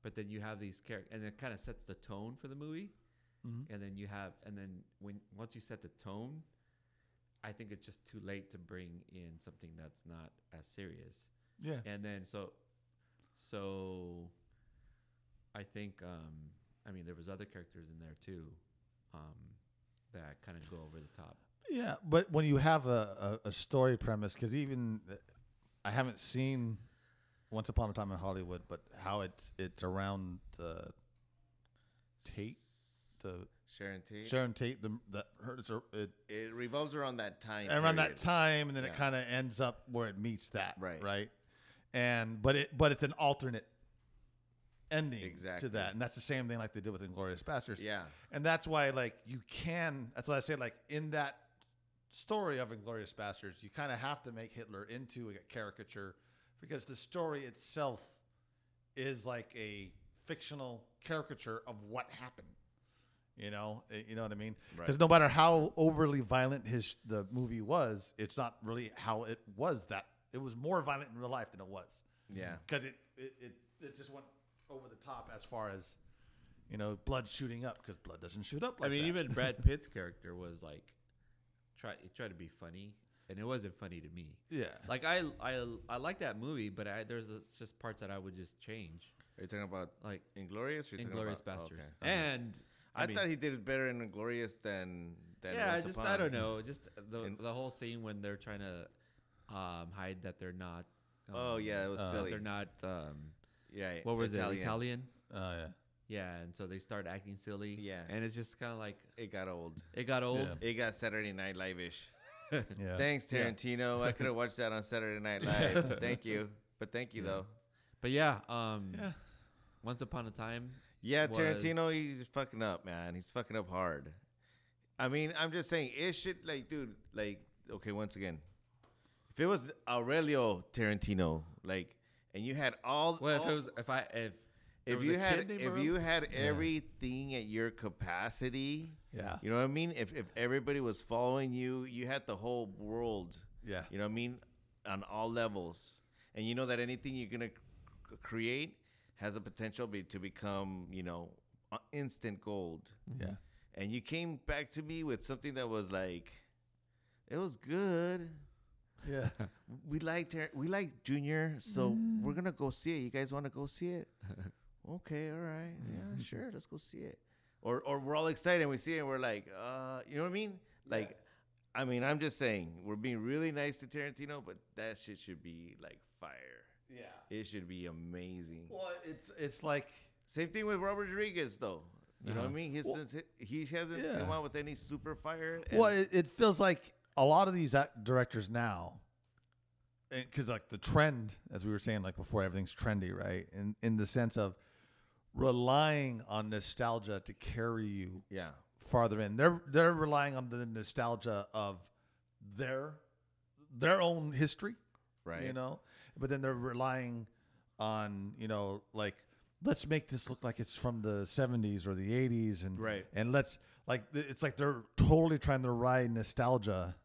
Speaker 4: but then you have these characters, and it kind of sets the tone for the movie.
Speaker 2: Mm-hmm.
Speaker 4: And then once you set the tone, I think it's just too late to bring in something that's not as serious.
Speaker 2: Yeah.
Speaker 4: And then so I think I mean there was other characters in there too, that kind of go over the top.
Speaker 2: Yeah, but when you have a story premise, because even I haven't seen Once Upon a Time in Hollywood, but how it's around the Tate, the
Speaker 1: Sharon Tate.
Speaker 2: It
Speaker 1: revolves around that time.
Speaker 2: around that
Speaker 1: period.
Speaker 2: time, and then it
Speaker 1: Yeah.
Speaker 2: kind of ends up where it meets that.
Speaker 1: Right.
Speaker 2: Right. And but it's an alternate ending
Speaker 1: Exactly.
Speaker 2: to that, and that's the same thing like they did with Inglourious Basterds.
Speaker 1: Yeah.
Speaker 2: And that's why, like, that's why I say, like, in that story of Inglourious Basterds, you kind of have to make Hitler into a caricature because the story itself is like a fictional caricature of what happened. You know what I mean?
Speaker 1: Right.
Speaker 2: Because no matter how overly violent the movie was, it's not really how it was. That it was more violent in real life than it was.
Speaker 1: Yeah.
Speaker 2: Because it just went over the top as far as, blood shooting up, because blood doesn't shoot up like
Speaker 4: I mean,
Speaker 2: that.
Speaker 4: even Brad Pitt's character was like, tried to be funny, and it wasn't funny to me.
Speaker 2: Yeah.
Speaker 4: Like I like that movie, but there's just parts that I would just change.
Speaker 1: Are you talking about
Speaker 4: Like
Speaker 1: Inglorious?
Speaker 4: Inglourious Basterds,
Speaker 1: okay.
Speaker 4: and
Speaker 1: I
Speaker 4: mean,
Speaker 1: thought he did it better in Inglorious than
Speaker 4: yeah,
Speaker 1: Once
Speaker 4: just
Speaker 1: Upon.
Speaker 4: I don't know, just the whole scene when they're trying to hide that they're not.
Speaker 1: Oh yeah, it was
Speaker 4: that
Speaker 1: silly.
Speaker 4: they're not.
Speaker 1: Yeah.
Speaker 4: What was it? Italian.
Speaker 2: Oh yeah.
Speaker 4: Yeah, and so they start acting silly.
Speaker 1: Yeah.
Speaker 4: and it's just kind of like
Speaker 1: It got old.
Speaker 4: it got old.
Speaker 2: Yeah.
Speaker 1: It got Saturday Night Live-ish.
Speaker 2: Yeah.
Speaker 1: Thanks, Tarantino. I could have watched that on Saturday Night Live. Thank you. But thank you, though.
Speaker 4: But yeah,
Speaker 2: Yeah.
Speaker 4: Once Upon a Time.
Speaker 1: Yeah,
Speaker 4: was-
Speaker 1: Tarantino, he's fucking up, man. He's fucking up hard. I mean, I'm just saying, it should, like, dude, like, okay, once again, if it was Aurelio Tarantino, like, and you had all,
Speaker 4: Well,
Speaker 1: all-
Speaker 4: if there was
Speaker 1: you
Speaker 4: a
Speaker 1: had
Speaker 4: kid named
Speaker 1: if
Speaker 4: Aurelio-
Speaker 1: you had everything at your capacity,
Speaker 2: Yeah.
Speaker 1: you know what I mean? If everybody was following you, you had the whole world.
Speaker 2: Yeah.
Speaker 1: You know what I mean? On all levels. And you know that anything you're going to create has a potential to become, instant gold.
Speaker 2: Yeah.
Speaker 1: And you came back to me with something that was like, it was good.
Speaker 2: Yeah.
Speaker 1: We like Junior, so we're going to go see it. You guys want to go see it? Okay, all right. Yeah, sure. Let's go see it. Or we're all excited and we see it and we're like, you know what I mean? Like, I mean, I'm just saying, we're being really nice to Tarantino, but that shit should be like fire.
Speaker 2: Yeah.
Speaker 1: It should be amazing.
Speaker 2: Well, it's like,
Speaker 1: Same thing with Robert Rodriguez, though. You know what I
Speaker 4: Uh-huh.
Speaker 1: mean? He hasn't
Speaker 2: Yeah.
Speaker 1: come out with any super fire.
Speaker 2: well, it feels like a lot of these directors now, because like the trend, as we were saying, like before, everything's trendy, right? In the sense of relying on nostalgia to carry you
Speaker 1: yeah,
Speaker 2: farther in. They're relying on the nostalgia of their own history,
Speaker 1: right.
Speaker 2: But then they're relying on, like, let's make this look like it's from the 70s or the 80s, and
Speaker 1: Right.
Speaker 2: and let's, like, it's like they're totally trying to ride nostalgia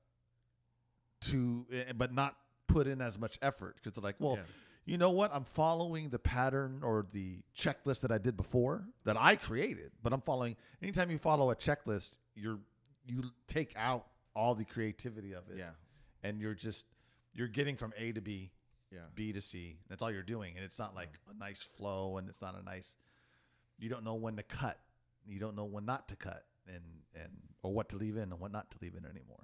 Speaker 2: but not put in as much effort, because they're like, well,
Speaker 4: Yeah.
Speaker 2: you know what? I'm following the pattern or the checklist that I did before that I created, but I'm following. Anytime you follow a checklist, you take out all the creativity of it,
Speaker 1: Yeah,
Speaker 2: and you're getting from A to B,
Speaker 1: yeah.
Speaker 2: B to C. That's all you're doing, and it's not like a nice flow, and it's not a nice. You don't know when to cut. You don't know when not to cut, and or what to leave in and what not to leave in anymore.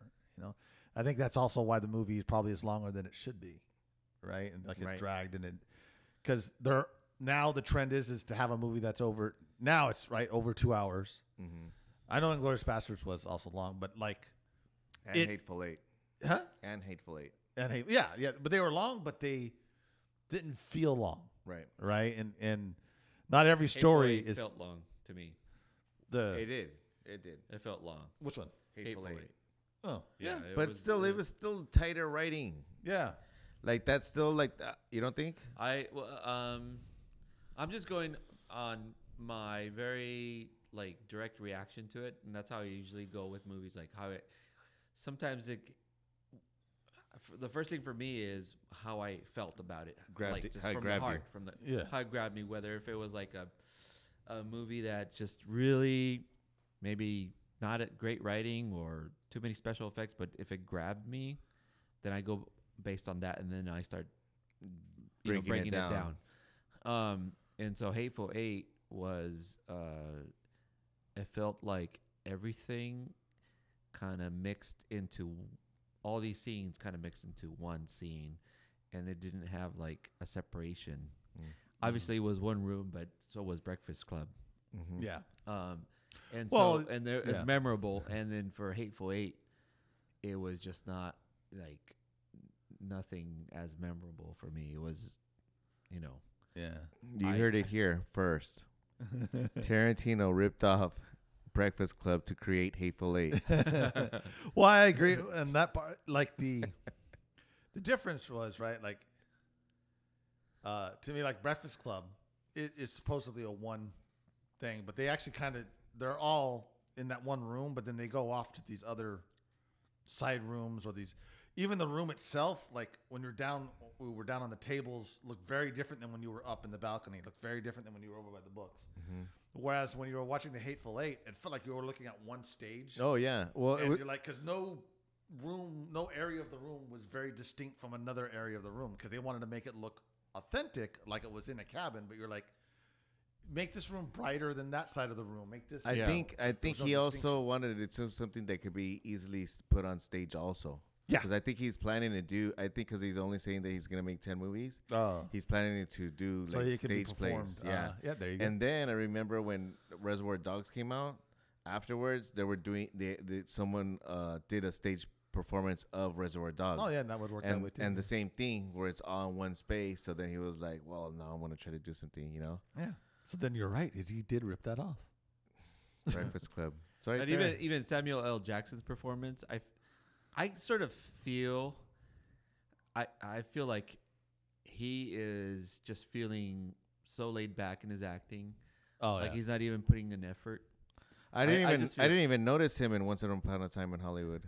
Speaker 2: I think that's also why the movie is probably is longer than it should be, right? And like it
Speaker 1: Right.
Speaker 2: dragged, and because now the trend is to have a movie that's over. Now it's over 2 hours.
Speaker 1: Mm-hmm.
Speaker 2: I know Inglourious Basterds was also long, but like,
Speaker 1: And
Speaker 2: It-
Speaker 1: Hateful Eight.
Speaker 2: huh?
Speaker 1: And Hateful Eight.
Speaker 2: And yeah, but they were long, but they didn't feel long,
Speaker 1: Right.
Speaker 2: right? And not every
Speaker 4: Hateful
Speaker 2: story
Speaker 4: Eight
Speaker 2: is
Speaker 4: felt long to me.
Speaker 1: It did. It did.
Speaker 4: It felt long.
Speaker 2: which one?
Speaker 1: Hateful Eight.
Speaker 2: Oh,
Speaker 4: Yeah,
Speaker 1: But still, it was still tighter writing.
Speaker 2: yeah.
Speaker 1: Like that's still like that. You don't think?
Speaker 4: I'm just going on my very like direct reaction to it, and that's how I usually go with movies. Like how sometimes the first thing for me is how I felt about it.
Speaker 1: Grabbed it-
Speaker 4: just
Speaker 1: how it
Speaker 4: from
Speaker 1: grabbed
Speaker 4: the
Speaker 1: you.
Speaker 4: heart, from the
Speaker 2: Yeah.
Speaker 4: how it grabbed me. Whether if it was like a movie that's just really maybe not a great writing or too many special effects, but if it grabbed me, then I go based on that, and then I start breaking it down. And so Hateful Eight was it felt like everything kind of mixed into all these scenes kind of mixed into one scene, and it didn't have like a separation. Obviously it was one room, but so was Breakfast Club.
Speaker 2: Yeah.
Speaker 4: And
Speaker 2: Well,
Speaker 4: so and there it's memorable. And then for Hateful Eight, it was just not like nothing as memorable for me. It was,
Speaker 2: Yeah.
Speaker 1: You heard it here first. Tarantino ripped off Breakfast Club to create Hateful Eight.
Speaker 2: Well, I agree. And that part, like the difference was, right? Like, to me, like Breakfast Club, it is supposedly a one thing, but they actually they're all in that one room, but then they go off to these other side rooms or even the room itself, like when we were down on the tables, looked very different than when you were up in the balcony. It looked very different than when you were over by the books. Whereas when you were watching the Hateful Eight, it felt like you were looking at one stage.
Speaker 1: Oh yeah, well,
Speaker 2: And you're like, because no area of the room was very distinct from another area of the room, because they wanted to make it look authentic, like it was in a cabin. But you're like, make this room brighter than that side of the room. Make this.
Speaker 1: I think
Speaker 2: There's no
Speaker 1: he also
Speaker 2: distinction.
Speaker 1: wanted it to something that could be easily put on stage also.
Speaker 2: Yeah.
Speaker 1: Because I think he's planning to do. I think because he's only saying that he's gonna make 10 movies.
Speaker 2: Oh.
Speaker 1: He's planning to do
Speaker 2: So
Speaker 1: like
Speaker 2: it can be
Speaker 1: stage
Speaker 2: performed.
Speaker 1: plays. Yeah.
Speaker 2: Yeah, there you go.
Speaker 1: And then I remember when Reservoir Dogs came out. Afterwards, they were doing. Someone did a stage performance of Reservoir Dogs.
Speaker 2: Oh, yeah, and that would work that way too.
Speaker 1: And the same thing where it's all in one space. So then he was like, "Well, now I want to try to do something,"
Speaker 2: Yeah. So then you're right. He did rip that off.
Speaker 1: Breakfast Club. So
Speaker 4: and even Samuel L. Jackson's performance, I sort of feel, I feel like he is just feeling so laid back in his acting.
Speaker 2: Oh,
Speaker 4: Like he's not even putting an effort.
Speaker 1: I didn't even notice him in Once Upon a Time in Hollywood.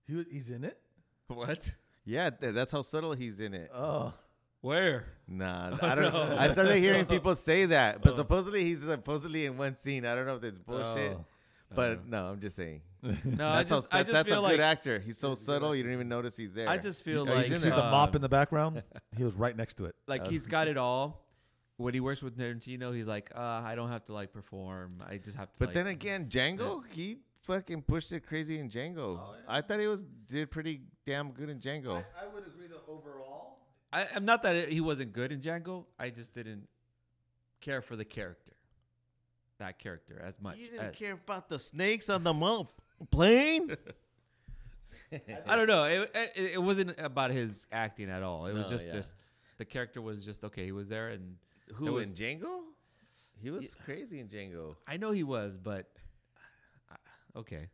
Speaker 2: He's in it?
Speaker 4: What?
Speaker 1: Yeah, that's how subtle he's in it.
Speaker 2: Oh.
Speaker 4: Where?
Speaker 1: Nah,
Speaker 4: Oh,
Speaker 1: I don't.
Speaker 4: no.
Speaker 1: I started hearing people say that, but supposedly he's in one scene. I don't know if that's bullshit,
Speaker 2: Oh.
Speaker 1: but no, I'm just saying.
Speaker 4: No,
Speaker 1: That's
Speaker 4: I just
Speaker 1: a
Speaker 4: feel
Speaker 1: good
Speaker 4: like
Speaker 1: actor. He's so subtle, you don't even notice he's there.
Speaker 4: I just feel
Speaker 1: Yeah,
Speaker 4: like
Speaker 1: he's
Speaker 2: You see
Speaker 1: in
Speaker 2: the
Speaker 1: there.
Speaker 2: mop in the background? He was right next to it.
Speaker 4: like he's got it all. When he works with Tarantino, he's like, I don't have to like perform. I just have to.
Speaker 1: But
Speaker 4: like,
Speaker 1: then again, Django, he fucking pushed it crazy in Django.
Speaker 2: Oh, yeah.
Speaker 1: I thought he did pretty damn good in Django.
Speaker 2: I would agree that overall.
Speaker 4: I'm not that he wasn't good in Django. I just didn't care for the character, that character as much.
Speaker 1: You didn't care about the snakes on the plane?
Speaker 4: I don't know. It wasn't about his acting at all. It was
Speaker 1: No,
Speaker 4: just
Speaker 1: yeah.
Speaker 4: just the character was just okay. He was there, and
Speaker 1: Who
Speaker 4: there was-
Speaker 1: in Django? He was crazy in Django.
Speaker 4: I know he was, but okay.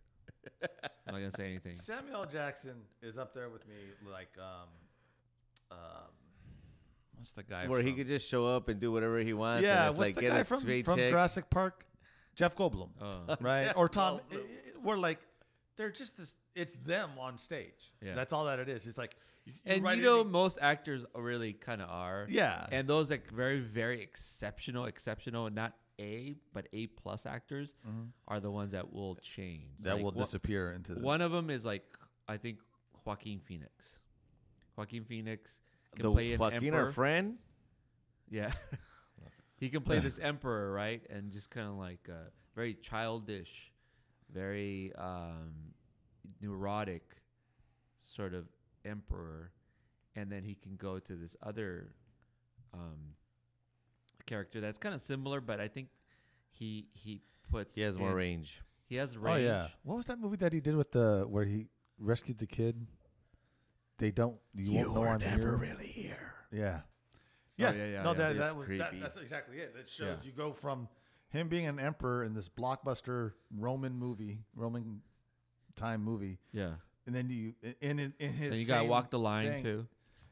Speaker 4: I'm not gonna say anything.
Speaker 2: Samuel L. Jackson is up there with me, like, what's the guy
Speaker 1: Where he
Speaker 2: from-
Speaker 1: could just show up and do whatever he wants.
Speaker 2: Yeah,
Speaker 1: and it's
Speaker 2: what's
Speaker 1: like
Speaker 2: the
Speaker 1: get
Speaker 2: guy
Speaker 1: a
Speaker 2: from
Speaker 1: straight
Speaker 2: from
Speaker 1: check.
Speaker 2: Jurassic Park? Jeff Goldblum,
Speaker 4: Oh.
Speaker 2: right?
Speaker 1: Jeff
Speaker 2: Or Tom.
Speaker 1: Goldblum.
Speaker 2: We're like, they're just this. It's them on stage.
Speaker 4: Yeah.
Speaker 2: That's all that it is. It's like,
Speaker 4: And
Speaker 2: write
Speaker 4: you know,
Speaker 2: anything-
Speaker 4: most actors really kind of are.
Speaker 2: yeah,
Speaker 4: And those like very, very exceptional, not A, but A+ actors are the ones that will change.
Speaker 2: that
Speaker 4: Like,
Speaker 2: will disappear into the.
Speaker 4: One of them is like, I think, Joaquin Phoenix. Joaquin Phoenix can
Speaker 1: The
Speaker 4: play an
Speaker 1: Joaquin,
Speaker 4: emperor.
Speaker 1: our friend?
Speaker 4: Yeah. He can play this emperor, right? And just kind of like very childish, very neurotic sort of emperor. And then he can go to this other character that's kind of similar, but I think he puts...
Speaker 1: He has more
Speaker 4: in-
Speaker 1: range.
Speaker 4: He has
Speaker 2: Oh
Speaker 4: range.
Speaker 2: yeah, what was that movie that he did with where he rescued the kid? You won't know I'm here.
Speaker 1: really here.
Speaker 2: Yeah.
Speaker 4: Oh,
Speaker 2: Yeah.
Speaker 4: yeah,
Speaker 2: No,
Speaker 4: yeah.
Speaker 1: It's creepy.
Speaker 2: that's exactly it. It shows
Speaker 4: Yeah.
Speaker 2: you go from him being an emperor in this blockbuster Roman time movie,
Speaker 4: Yeah.
Speaker 2: and then you in his.
Speaker 4: And you got to
Speaker 2: same
Speaker 4: walk the line,
Speaker 2: thing.
Speaker 4: too.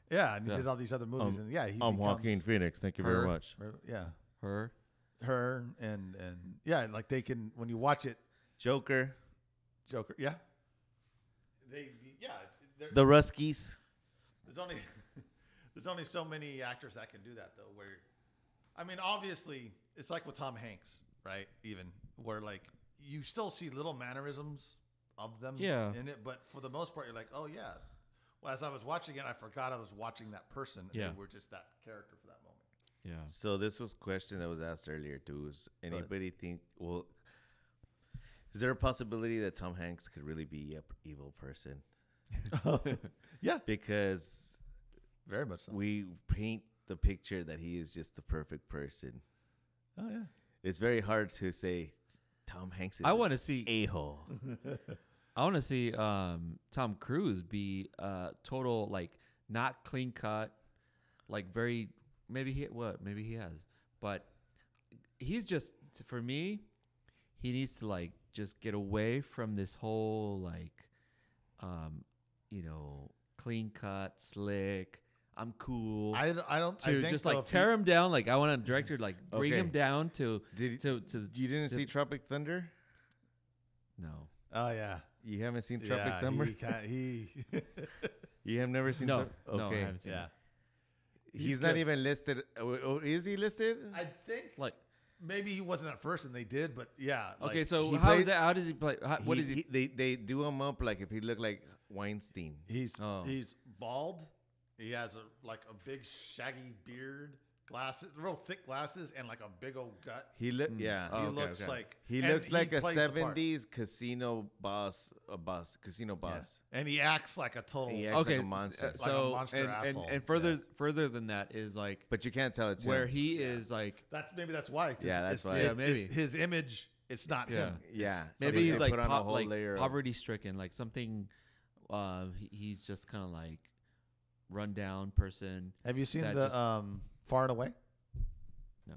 Speaker 2: Yeah, and he
Speaker 4: Yeah.
Speaker 2: did all these other movies, and yeah, he
Speaker 1: I'm
Speaker 2: becomes
Speaker 1: Joaquin Phoenix. Thank you
Speaker 4: Her.
Speaker 1: very much.
Speaker 2: Yeah,
Speaker 4: Her.
Speaker 2: her and yeah, like they can when you watch it,
Speaker 1: Joker.
Speaker 2: Joker. Yeah,
Speaker 1: The Ruskies.
Speaker 2: There's only there's only so many actors that can do that though. Where, I mean, obviously it's like with Tom Hanks, right? Even where like you still see little mannerisms of them in it, but for the most part, you're like, oh yeah. Well, as I was watching it, I forgot I was watching that person, and they were just that character for that moment.
Speaker 4: Yeah.
Speaker 1: So this was a question that was asked earlier too. Is anybody think? Well, is there a possibility that Tom Hanks could really be an evil person?
Speaker 2: Yeah,
Speaker 1: Because
Speaker 2: very much so.
Speaker 1: we paint the picture that he is just the perfect person.
Speaker 2: Oh yeah.
Speaker 1: It's very hard to say Tom Hanks is
Speaker 4: I want to see
Speaker 1: a-hole.
Speaker 4: I want to see Tom Cruise be total like not clean cut, like very maybe he has, but he's just for me, he needs to like just get away from this whole like, clean cut, slick. I'm cool.
Speaker 2: I don't.
Speaker 4: To
Speaker 2: I think
Speaker 4: just
Speaker 2: though,
Speaker 4: like tear him down. Like I want a director to like bring him down to
Speaker 1: Did
Speaker 4: to
Speaker 1: you didn't see Tropic Thunder?
Speaker 4: no.
Speaker 2: Oh yeah.
Speaker 1: You haven't seen Tropic Thunder?
Speaker 2: He
Speaker 1: You have never seen?
Speaker 4: No,
Speaker 1: Okay.
Speaker 4: no, I haven't seen
Speaker 2: yeah.
Speaker 4: it.
Speaker 1: He's not even listed. Is he listed?
Speaker 2: I think
Speaker 4: Like
Speaker 2: maybe he wasn't at first and they did, but yeah.
Speaker 4: okay,
Speaker 2: like,
Speaker 4: so
Speaker 1: he
Speaker 4: how
Speaker 1: plays-
Speaker 4: is that? How does he play? What is he?
Speaker 1: They do him up like if he looked like Weinstein.
Speaker 2: he's
Speaker 4: Oh.
Speaker 2: he's bald. He has a big shaggy beard, glasses, real thick glasses, and like a big old gut.
Speaker 1: He look yeah.
Speaker 4: Oh,
Speaker 2: He
Speaker 4: okay,
Speaker 2: looks
Speaker 4: okay.
Speaker 2: like
Speaker 1: He
Speaker 2: and
Speaker 1: looks like a
Speaker 2: plays the part.
Speaker 1: '70s casino boss, casino
Speaker 2: Yeah.
Speaker 1: boss.
Speaker 2: And he acts like a total.
Speaker 1: He acts
Speaker 4: Okay,
Speaker 1: like a monster.
Speaker 2: Like a
Speaker 4: so
Speaker 2: monster asshole.
Speaker 4: and further than that is like
Speaker 1: But you can't tell it's
Speaker 4: where
Speaker 1: him.
Speaker 4: he is like
Speaker 2: That's why. 'cause
Speaker 1: Yeah, that's why.
Speaker 4: Yeah, maybe.
Speaker 2: his image. It's not
Speaker 4: Yeah.
Speaker 2: him.
Speaker 1: Yeah.
Speaker 4: maybe he's
Speaker 1: they
Speaker 4: like
Speaker 1: put on a whole
Speaker 4: like
Speaker 1: layer of-
Speaker 4: poverty stricken, like something. He's just kind of like run down person.
Speaker 2: Have you seen
Speaker 4: That
Speaker 2: the
Speaker 4: just-
Speaker 2: Far and Away?
Speaker 4: No.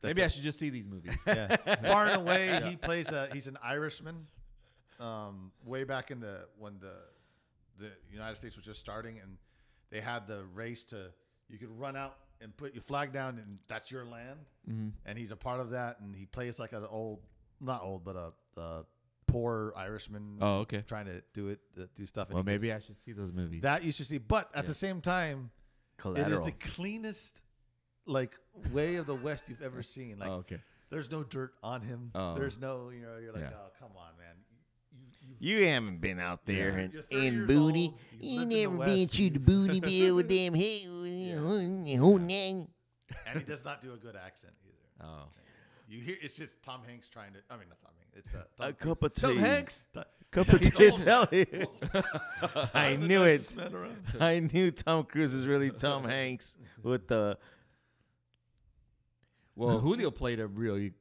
Speaker 2: That's
Speaker 4: Maybe I should just see these movies.
Speaker 2: Yeah. Far and Away, he plays he's an Irishman. Way back in when the United States was just starting, and they had the race to you could run out and put your flag down, and that's your land.
Speaker 4: Mm-hmm.
Speaker 2: And he's a part of that, and he plays like an not old, but a poor Irishman.
Speaker 4: Oh, okay.
Speaker 2: Trying to do stuff. And
Speaker 4: Well,
Speaker 2: he
Speaker 4: maybe
Speaker 2: gets-
Speaker 4: I should see those movies.
Speaker 2: that you should see. But at
Speaker 4: Yeah.
Speaker 2: the same time, it is
Speaker 1: Collateral.
Speaker 2: the cleanest like way of the West you've ever seen. Like
Speaker 4: oh, okay.
Speaker 2: there's no dirt on him.
Speaker 4: Oh.
Speaker 2: There's no, you're like,
Speaker 4: Yeah.
Speaker 2: oh, come on, man.
Speaker 1: You haven't been out there
Speaker 4: Yeah.
Speaker 1: in,
Speaker 2: You're 30
Speaker 1: in
Speaker 2: years
Speaker 1: Booty.
Speaker 2: old, you've
Speaker 1: You
Speaker 2: lived in the
Speaker 1: never
Speaker 2: West,
Speaker 1: been
Speaker 2: and
Speaker 1: to the Booty Bill with them. Hey,
Speaker 2: And he does not do a good accent either.
Speaker 4: Oh.
Speaker 2: You hear it's just Tom Hanks trying to. I mean, not Tom Hanks. It's
Speaker 1: a cup of tea.
Speaker 4: Tom Hanks.
Speaker 1: Cup of
Speaker 2: He
Speaker 1: tea.
Speaker 2: told him.
Speaker 1: Tell you. I
Speaker 2: I'm the
Speaker 1: knew it.
Speaker 2: nicest man around.
Speaker 1: I knew Tom Cruise is really Tom Hanks with the.
Speaker 4: Well, Julio played a really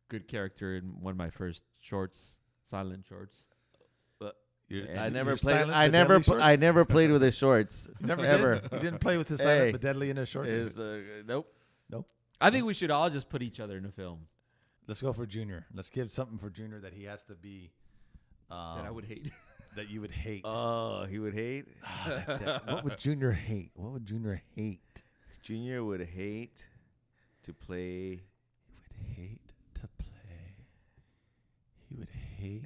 Speaker 4: good character in one of my first shorts, silent shorts.
Speaker 1: I never
Speaker 2: You're
Speaker 1: played.
Speaker 2: silent
Speaker 1: I
Speaker 2: but
Speaker 1: never.
Speaker 2: deadly shorts?
Speaker 1: I never played with his shorts.
Speaker 2: You never
Speaker 1: ever.
Speaker 2: did. You didn't play with his silent
Speaker 1: Hey.
Speaker 2: but deadly in his shorts.
Speaker 1: Is nope.
Speaker 4: I think we should all just put each other in a film
Speaker 2: Let's go for Junior. Let's give something for Junior that he has to be.
Speaker 4: that I would hate.
Speaker 2: That you would hate.
Speaker 1: Oh, he would hate.
Speaker 2: What would Junior hate? What would Junior hate?
Speaker 1: Junior would hate to play.
Speaker 2: He would hate to play. He would hate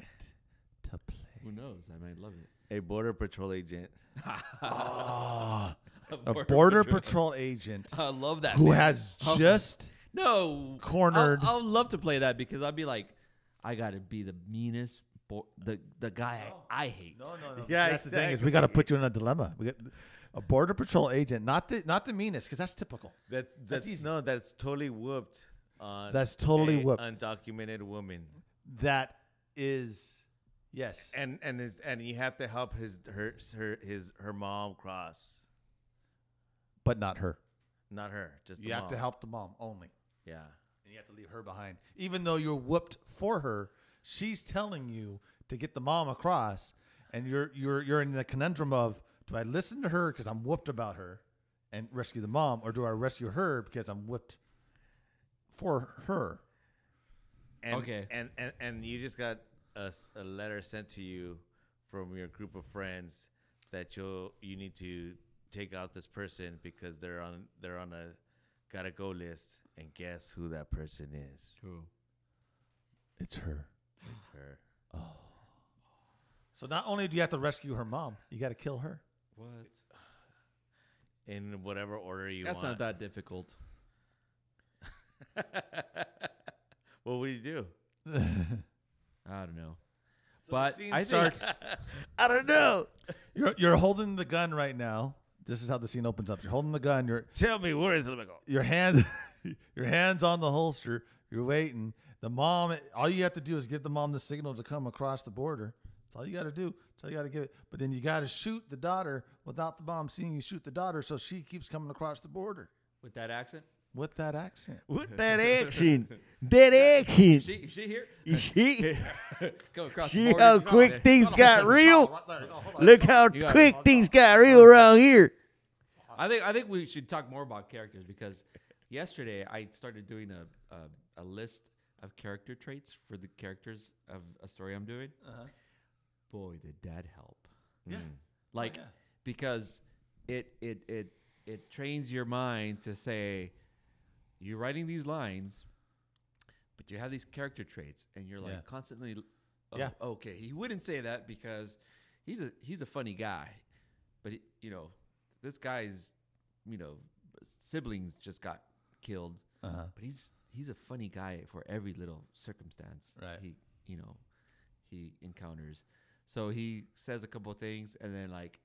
Speaker 2: to play.
Speaker 4: Who knows? I might love it.
Speaker 1: A border patrol agent.
Speaker 2: A border patrol agent
Speaker 4: I love that.
Speaker 2: who
Speaker 4: man.
Speaker 2: has just
Speaker 4: no
Speaker 2: cornered-
Speaker 4: I'll love to play that because I'd be like, I got to be the meanest, the guy I hate.
Speaker 2: no.
Speaker 1: Yeah,
Speaker 2: that's the thing is
Speaker 1: exactly.
Speaker 2: we got to put you in a dilemma. We got a border patrol agent, not the meanest, because that's typical.
Speaker 1: That's
Speaker 2: easy.
Speaker 1: No, that's totally whooped on.
Speaker 2: That's totally
Speaker 1: a
Speaker 2: whooped.
Speaker 1: Undocumented woman.
Speaker 2: That is yes.
Speaker 1: And you have to help her mom cross.
Speaker 2: But not her.
Speaker 1: Not her, just the
Speaker 2: You have
Speaker 1: mom.
Speaker 2: to help the mom only.
Speaker 1: Yeah.
Speaker 2: And you have to leave her behind. Even though you're whooped for her, she's telling you to get the mom across, and you're in the conundrum of, do I listen to her because I'm whooped about her and rescue the mom, or do I rescue her because I'm whooped for her?
Speaker 1: And,
Speaker 4: Okay.
Speaker 1: And you just got a letter sent to you from your group of friends that you need to take out this person because they're on a gotta go list, and guess who that person is?
Speaker 4: Cool.
Speaker 2: It's her.
Speaker 1: It's her.
Speaker 2: So not only do you have to rescue her mom, you got to kill her.
Speaker 4: What?
Speaker 1: In whatever order you
Speaker 4: That's
Speaker 1: want.
Speaker 4: not that difficult.
Speaker 1: What would you do?
Speaker 4: I don't know.
Speaker 1: So
Speaker 4: But
Speaker 1: the scene
Speaker 4: I think
Speaker 1: starts. I don't know.
Speaker 2: You're holding the gun right now. This is how the scene opens up. You're holding the gun.
Speaker 1: Tell me, where is it?
Speaker 2: Your hand, your hands on the holster. You're waiting. The mom. All you have to do is give the mom the signal to come across the border. That's all you got to do. That's all you got to give it. But then you got to shoot the daughter without the mom seeing you shoot the daughter, so she keeps coming across the border
Speaker 4: with that accent.
Speaker 2: with that accent.
Speaker 1: With that action. That action.
Speaker 4: She here?
Speaker 1: She,
Speaker 4: Go across
Speaker 1: see
Speaker 4: the border.
Speaker 1: how quick things got real? Look how
Speaker 4: You got
Speaker 1: quick
Speaker 4: it.
Speaker 1: things got real around here.
Speaker 4: I think we should talk more about characters because yesterday I started doing a list of character traits for the characters of a story I'm doing. Boy, did that help.
Speaker 2: Yeah.
Speaker 4: Like
Speaker 2: yeah.
Speaker 4: because it trains your mind to say you're writing these lines, but you have these character traits, and you're like
Speaker 2: Yeah.
Speaker 4: constantly,
Speaker 2: Yeah.
Speaker 4: okay, he wouldn't say that because he's a funny guy, but this guy's siblings just got killed, but he's a funny guy for every little circumstance
Speaker 2: Right.
Speaker 4: he encounters. So he says a couple of things, and then like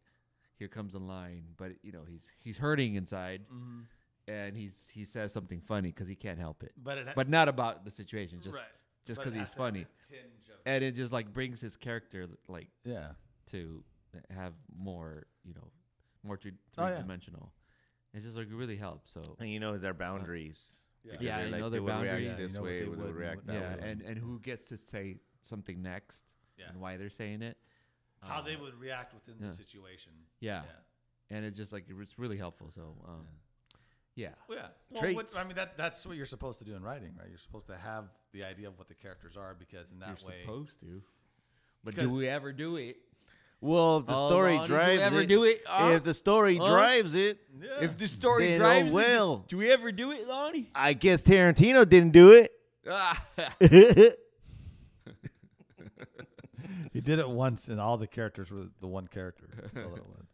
Speaker 4: here comes a line, but he's hurting inside.
Speaker 2: Mm-hmm.
Speaker 4: And he says something funny because he can't help it,
Speaker 2: But
Speaker 4: but not about the situation, just
Speaker 2: right.
Speaker 4: just
Speaker 2: But
Speaker 4: because
Speaker 2: it
Speaker 4: he's
Speaker 2: has to have
Speaker 4: funny,
Speaker 2: a tinge of-
Speaker 4: and it just like brings his character like
Speaker 2: Yeah.
Speaker 4: to have more more
Speaker 2: Oh, yeah.
Speaker 4: three-dimensional. It just like really helps. So
Speaker 1: And their boundaries.
Speaker 2: Yeah.
Speaker 1: Because
Speaker 4: Yeah,
Speaker 1: they're
Speaker 4: you
Speaker 1: like,
Speaker 4: know
Speaker 1: they
Speaker 4: their
Speaker 1: would react
Speaker 4: boundaries.
Speaker 2: Yeah,
Speaker 1: this
Speaker 2: you know what
Speaker 1: way,
Speaker 2: they
Speaker 1: they
Speaker 2: would
Speaker 1: would
Speaker 2: and
Speaker 1: react
Speaker 2: what
Speaker 1: that
Speaker 2: they
Speaker 4: yeah,
Speaker 2: wouldn't.
Speaker 1: way.
Speaker 4: and who gets to say something next,
Speaker 2: Yeah.
Speaker 4: and why they're saying it.
Speaker 2: How they would react within the
Speaker 4: yeah.
Speaker 2: situation.
Speaker 4: Yeah. And it's just like it's really helpful. So yeah.
Speaker 2: Well, yeah. Well,
Speaker 1: Traits.
Speaker 2: that's what you're supposed to do in writing, right? You're supposed to have the idea of what the characters are, because in that
Speaker 4: You're
Speaker 2: way,
Speaker 4: supposed to. But
Speaker 2: Because-
Speaker 4: do we ever do it?
Speaker 1: Well, if the story
Speaker 4: Lonnie,
Speaker 1: drives
Speaker 4: do we ever
Speaker 1: it,
Speaker 4: do it?
Speaker 1: if the story drives it,
Speaker 2: yeah.
Speaker 4: If the story
Speaker 1: Then,
Speaker 4: drives
Speaker 1: oh well.
Speaker 4: it, do we ever do it, Lonnie?
Speaker 1: I guess Tarantino didn't do it.
Speaker 2: he did it once, and all the characters were the one character. That's all it was.